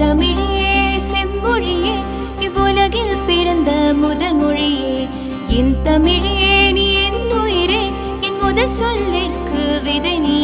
தமிழே செம்மொழியே இவ்வுலகில் பிறந்த முதல் மொழியே என் தமிழே நீ என் உயிரே என் முதல் சொல்லிற்கு விதை நீ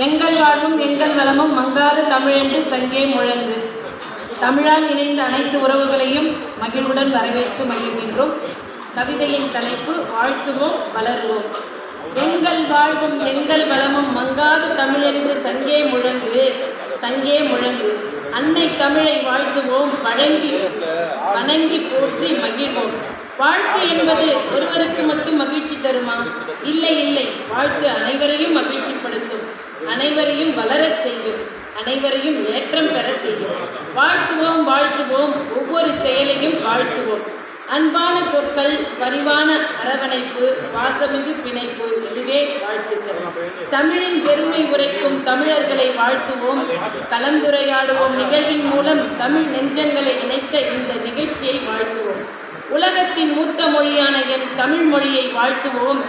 எங்கள் வாழ்வும் எங்கள் வளமும் மங்காத தமிழென்று சங்கே முழங்கு. தமிழால் இணைந்த அனைத்து உறவுகளையும் மகிழ்வுடன் வரவேற்று மகிழ்கின்றோம். கவிதையின் தலைப்பு வாழ்த்துவோம் வளருவோம். எங்கள் வாழ்வும் எங்கள் வளமும் மங்காத தமிழென்று சங்கே முழங்கு சங்கே முழங்கு. அன்னை தமிழை வாழ்த்துவோம், வணங்கி போற்றி மகிழ்வோம். வாழ்த்து என்பது ஒருவருக்கு மட்டும் மகிழ்ச்சி தருமா? இல்லை இல்லை, வாழ்த்து அனைவரையும் மகிழ்ச்சிப்படுத்தும், அனைவரையும் வளரச் செய்யும், அனைவரையும் ஏற்றம் பெற செய்யும். வாழ்த்துவோம் வாழ்த்துவோம், ஒவ்வொரு செயலையும் வாழ்த்துவோம். அன்பான சொற்கள், பரிவான அரவணைப்பு, பாசமிகு பிணைப்பு, இதுவே வாழ்த்துக்கள். தமிழின் பெருமை உரைக்கும் தமிழர்களை வாழ்த்துவோம், கலந்துரையாடுவோம். நிகழ்வின் மூலம் தமிழ் நெஞ்சங்களை இணைத்த இந்த நிகழ்ச்சியை வாழ்த்துவோம். உலகத்தின் மூத்த மொழியான என் தமிழ் மொழியை வாழ்த்துவோம்.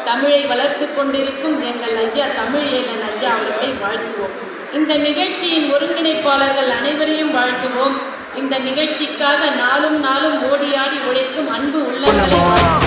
தமிழை வளர்த்து கொண்டிருக்கும் எங்கள் ஐயா தமிழேகன் ஐயா அவர்களை வாழ்த்துவோம். இந்த நிகழ்ச்சியின் ஒருங்கிணைப்பாளர்கள் அனைவரையும் வாழ்த்துவோம். இந்த நிகழ்ச்சிக்காக நாளும் ஓடியாடி உழைக்கும் அன்பு உள்ளங்களை